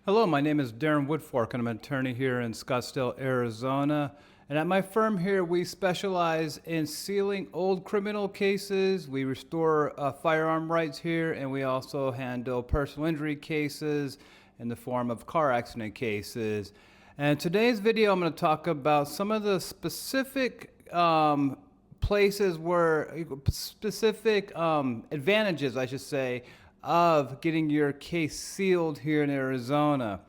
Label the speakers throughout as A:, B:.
A: Hello, my name is Darren Woodfork, and I'm an attorney here in Scottsdale, Arizona. And at my firm here, we specialize in sealing old criminal cases. We restore firearm rights here, and we also handle personal injury cases in the form of car accident cases. And today's video, I'm going to talk about some of the specific places where specific advantages, I should say, of getting your case sealed here in Arizona.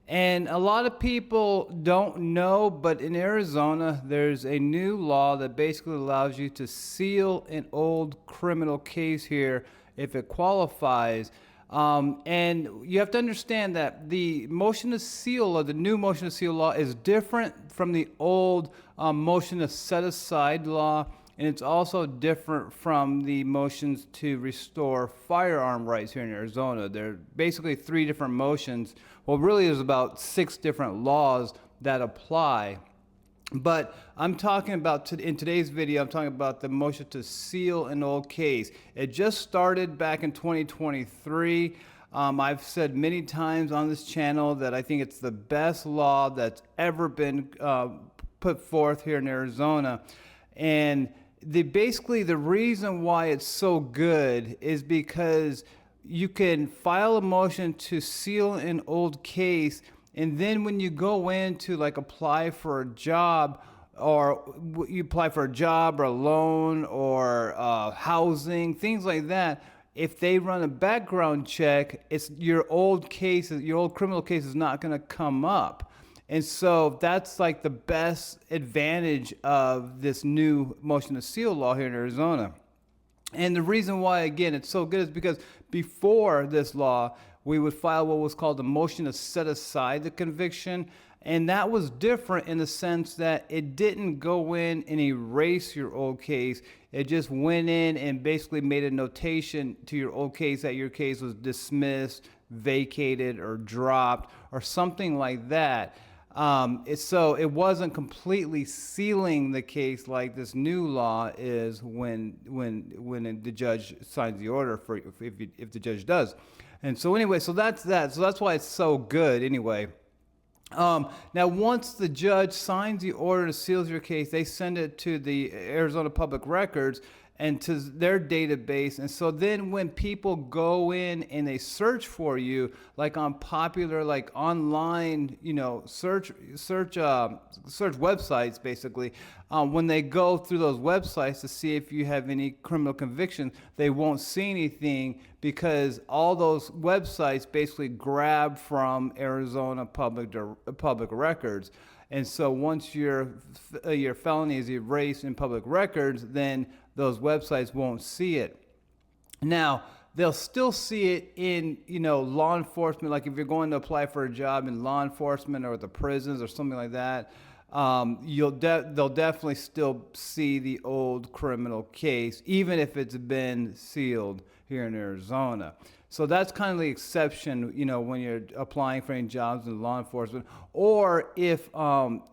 A: And a lot of people don't know, but in Arizona, there's a new law that basically allows you to seal an old criminal case here if it qualifies. And you have to understand that the motion to seal, or the new motion to seal law, is different from the old motion to set aside law. And it's also different from the motions to restore firearm rights here in Arizona. There are basically three different motions. Well, really, there's about 6 different laws that apply. But I'm talking about, in today's video, I'm talking about the motion to seal an old case. It just started back in 2023. I've said many times on this channel that I think it's the best law that's ever been put forth here in Arizona. And basically the reason why it's so good is because you can file a motion to seal an old case, and then when you go in to like apply for a job, or you apply for a job or a loan or housing, things like that, if they run a background check, it's your old case, your old criminal case is not going to come up. And so that's like the best advantage of this new motion to seal law here in Arizona. And the reason why, again, it's so good is because before this law, we would file what was called a motion to set aside the conviction. And that was different in the sense that it didn't go in and erase your old case. It just went in and basically made a notation to your old case that your case was dismissed, vacated, or dropped, or something like that. So it wasn't completely sealing the case like this new law is when the judge signs the order, for if the judge does. And so anyway, so that's that. So that's why it's so good anyway. Now, once the judge signs the order to seal your case, they send it to the Arizona Public Records and to their database. And so then when people go in and they search for you, like on popular, like online, search websites, basically, when they go through those websites to see if you have any criminal convictions, they won't see anything because all those websites basically grab from Arizona Public Records. And so once your felony is erased in public records, then those websites won't see it. Now, they'll still see it in, law enforcement. Like if you're going to apply for a job in law enforcement or the prisons or something like that, they'll definitely still see the old criminal case, even if it's been sealed here in Arizona. So that's kind of the exception, when you're applying for any jobs in law enforcement, or if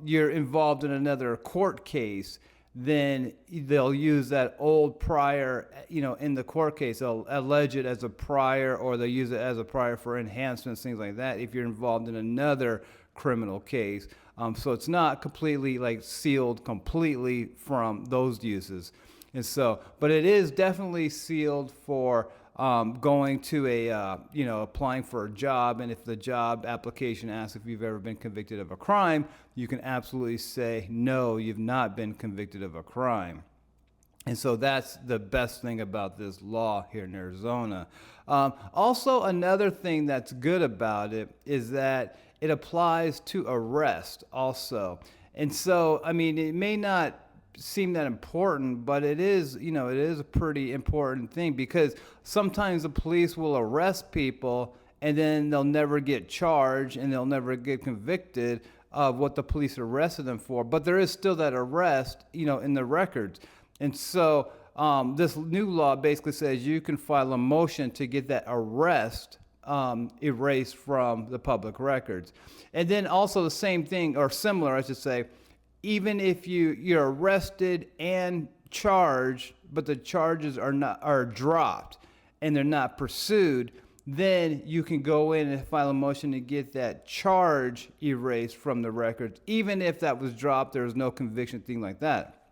A: you're involved in another court case, then they'll use that old prior, in the court case. They'll allege it as a prior, or they'll use it as a prior for enhancements, things like that, if you're involved in another criminal case. So it's not completely like sealed completely from those uses. And so, but it is definitely sealed for going to applying for a job. And if the job application asks if you've ever been convicted of a crime, you can absolutely say, no, you've not been convicted of a crime. And so that's the best thing about this law here in Arizona. Also, another thing that's good about it is that it applies to arrest also. And so, I mean, it may not seem that important, but it is, it is a pretty important thing, because sometimes the police will arrest people and then they'll never get charged and they'll never get convicted of what the police arrested them for. But there is still that arrest, in the records. And so this new law basically says you can file a motion to get that arrest erased from the public records. And then also the same thing, or similar, I should say, even if you're arrested and charged, but the charges are dropped and they're not pursued, then you can go in and file a motion to get that charge erased from the records, even if that was dropped, there was no conviction, thing like that.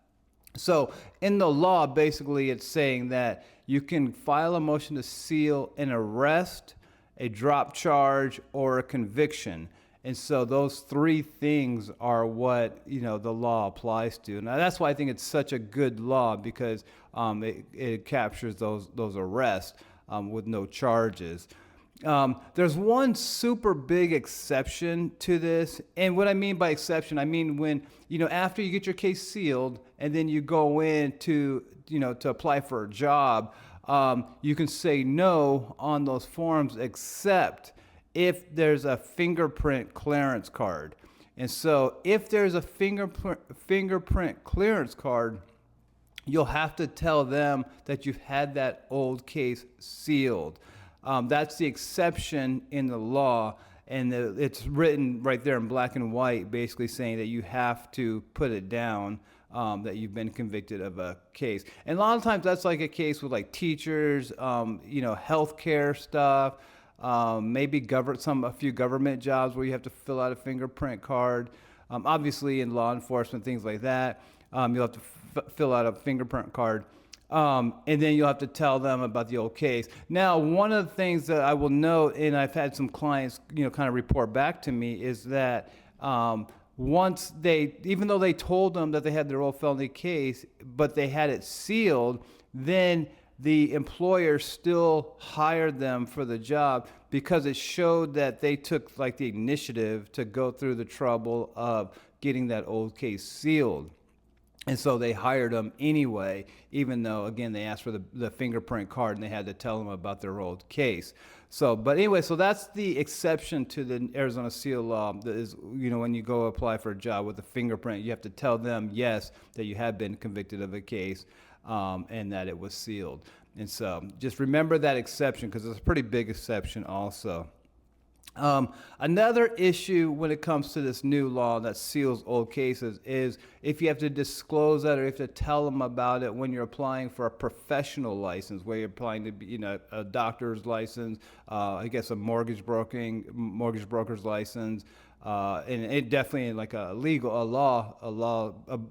A: So in the law, basically, it's saying that you can file a motion to seal an arrest, a drop charge, or a conviction. And so those three things are what, the law applies to. Now that's why I think it's such a good law, because it captures those arrests with no charges. There's one super big exception to this. And what I mean by exception, I mean when, after you get your case sealed and then you go in to apply for a job, you can say no on those forms, except if there's a fingerprint clearance card. And so if there's a fingerprint clearance card, you'll have to tell them that you've had that old case sealed. That's the exception in the law, and it's written right there in black and white, basically saying that you have to put it down, that you've been convicted of a case. And a lot of times that's like a case with like teachers, healthcare stuff, maybe a few government jobs where you have to fill out a fingerprint card. Obviously in law enforcement, things like that, you'll have to fill out a fingerprint card. And then you'll have to tell them about the old case. Now, one of the things that I will note, and I've had some clients, kind of report back to me, is that even though they told them that they had their old felony case, but they had it sealed, then the employer still hired them for the job because it showed that they took like the initiative to go through the trouble of getting that old case sealed. And so they hired them anyway, even though, again, they asked for the fingerprint card and they had to tell them about their old case. But anyway, so that's the exception to the Arizona seal law. That is, when you go apply for a job with a fingerprint, you have to tell them, yes, that you have been convicted of a case, and that it was sealed. And so just remember that exception, because it's a pretty big exception also. Another issue when it comes to this new law that seals old cases is if you have to disclose that, or you have to tell them about it when you're applying for a professional license, where you're applying to be, a doctor's license, I guess a mortgage broker's license, and it definitely like a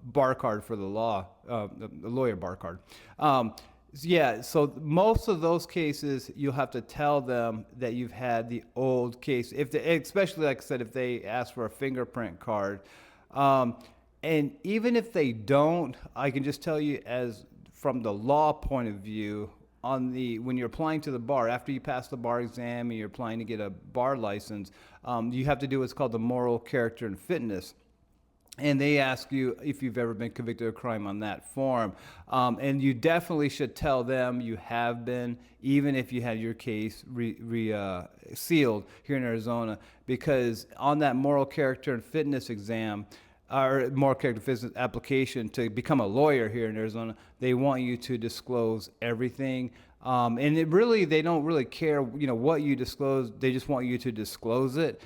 A: bar card for the law, a lawyer bar card. Yeah, so most of those cases, you'll have to tell them that you've had the old case, especially, like I said, if they ask for a fingerprint card. And even if they don't, I can just tell you, as from the law point of view, when you're applying to the bar, after you pass the bar exam and you're applying to get a bar license, you have to do what's called the moral character and fitness. And they ask you if you've ever been convicted of a crime on that form. And you definitely should tell them you have been, even if you had your case sealed here in Arizona, because on that moral character and fitness exam, or moral character fitness application to become a lawyer here in Arizona, they want you to disclose everything. And they don't really care, what you disclose. They just want you to disclose it.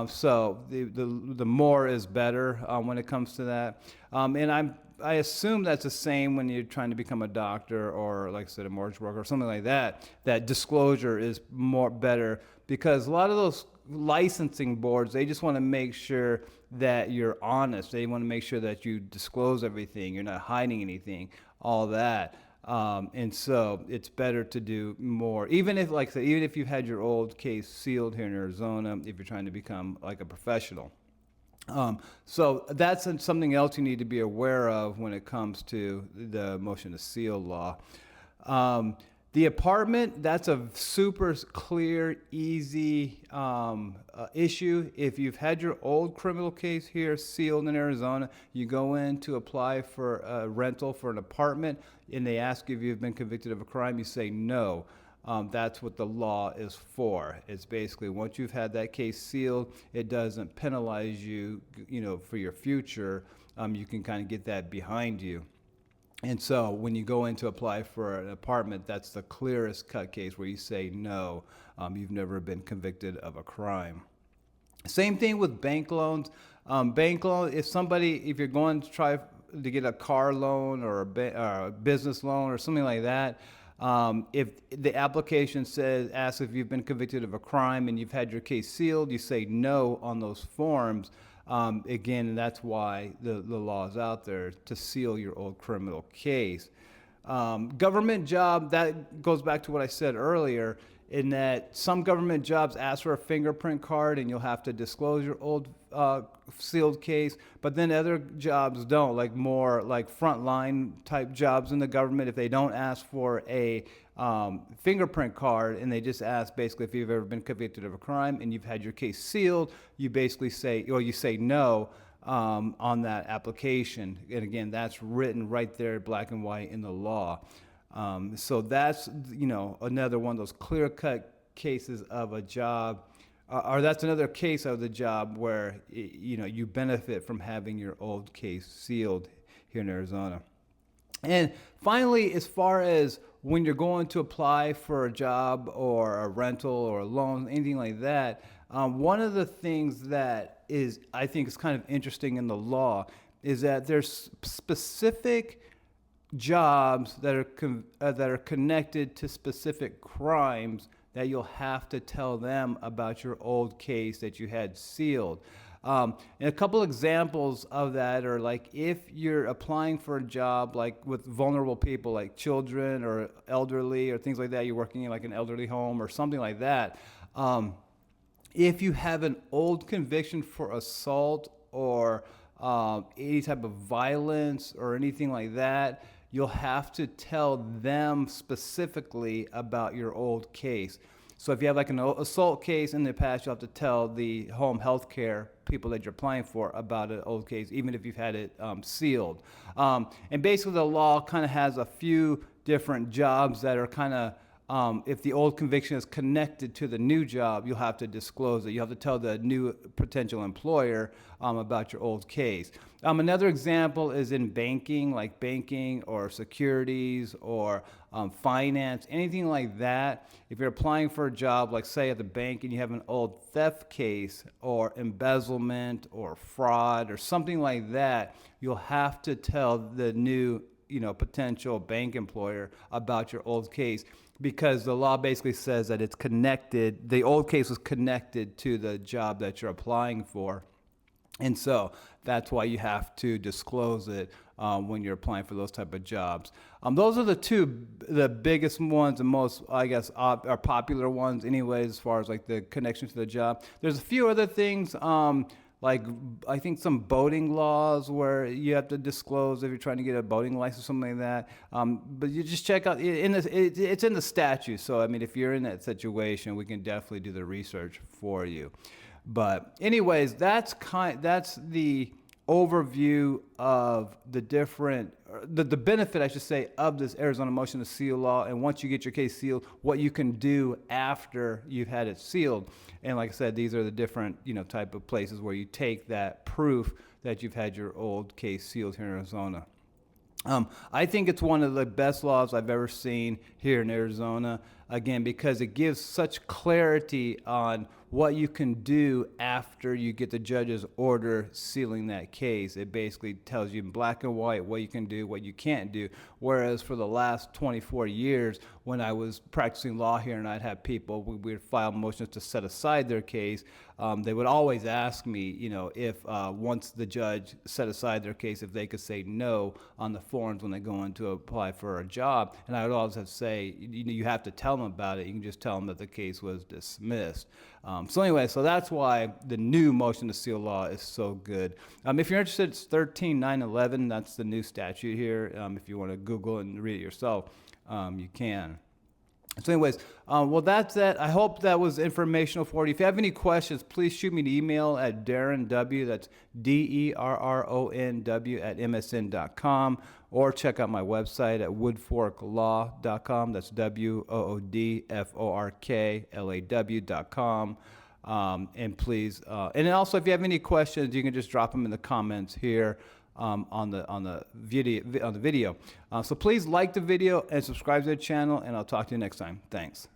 A: So the more is better when it comes to that. And I assume that's the same when you're trying to become a doctor, or, like I said, a mortgage broker or something like that. That disclosure is better, because a lot of those licensing boards, they just want to make sure that you're honest. They want to make sure that you disclose everything. You're not hiding anything, all that. And so it's better to do more, even if, like I said, even if you've had your old case sealed here in Arizona, if you're trying to become like a professional. So that's something else you need to be aware of when it comes to the motion to seal law. The apartment, that's a super clear, easy issue. If you've had your old criminal case here sealed in Arizona, you go in to apply for a rental for an apartment, and they ask you if you've been convicted of a crime. You say no. That's what the law is for. It's basically, once you've had that case sealed, it doesn't penalize you, for your future. You can kind of get that behind you. And so when you go in to apply for an apartment, that's the clearest cut case where you say no, you've never been convicted of a crime. Same thing with bank loans. Bank loan, if you're going to try to get a car loan or a business loan or something like that, If the application asks if you've been convicted of a crime and you've had your case sealed, you say no on those forms. Again, that's why the law is out there, to seal your old criminal case. Government job, that goes back to what I said earlier, in that some government jobs ask for a fingerprint card and you'll have to disclose your old sealed case, but then other jobs don't, like more like frontline type jobs in the government. If they don't ask for a fingerprint card and they just ask basically if you've ever been convicted of a crime and you've had your case sealed, you basically say, or you say no on that application. And again, that's written right there, black and white in the law. So that's, another one of those clear-cut cases of a job, or that's another case of the job where, you benefit from having your old case sealed here in Arizona. And finally, as far as when you're going to apply for a job or a rental or a loan, anything like that, one of the things that I think is kind of interesting in the law is that there's specific jobs that are connected to specific crimes that you'll have to tell them about your old case that you had sealed. And a couple examples of that are, like, if you're applying for a job like with vulnerable people like children or elderly or things like that, you're working in like an elderly home or something like that. If you have an old conviction for assault or any type of violence or anything like that, you'll have to tell them specifically about your old case. So if you have like an assault case in the past, you'll have to tell the home health care people that you're applying for about an old case, even if you've had it sealed. And basically the law kind of has a few different jobs that are kind of, if the old conviction is connected to the new job, you'll have to disclose it. You have to tell the new potential employer about your old case. Another example is in banking, like banking or securities or finance, anything like that. If you're applying for a job, like say at the bank, and you have an old theft case or embezzlement or fraud or something like that, you'll have to tell the new potential bank employer about your old case, because the law basically says that it's connected. The old case was connected to the job that you're applying for. And so that's why you have to disclose it when you're applying for those type of jobs. Those are the biggest ones and most, I guess, are popular ones anyways, as far as like the connection to the job. There's a few other things, like I think some boating laws where you have to disclose if you're trying to get a boating license or something like that. But you just check out, it's in the statute. So, I mean, if you're in that situation, we can definitely do the research for you. But anyways, that's the overview of the different, the benefit, I should say, of this Arizona motion to seal law. And once you get your case sealed, what you can do after you've had it sealed. And like I said, these are the different, type of places where you take that proof that you've had your old case sealed here in Arizona. I think it's one of the best laws I've ever seen here in Arizona, again, because it gives such clarity on what you can do after you get the judge's order sealing that case. It basically tells you in black and white what you can do, what you can't do. Whereas for the last 24 years, when I was practicing law here and I'd have people, we would file motions to set aside their case, they would always ask me, if once the judge set aside their case, if they could say no on the forms when they go in to apply for a job. And I would always have to say, you have to tell them about it. You can just tell them that the case was dismissed. So anyway, so that's why the new motion to seal law is so good. If you're interested, it's 13911. That's the new statute here. If you want to Google and read it yourself, you can. So anyways, well, that's it. I hope that was informational for you. If you have any questions, please shoot me an email at DerronW, that's DERRONW @MSN.com, or check out my website at woodforklaw.com. That's WOODFORKLAW.com. And please, and then also if you have any questions, you can just drop them in the comments here. On the video. So please like the video and subscribe to the channel, and I'll talk to you next time. Thanks.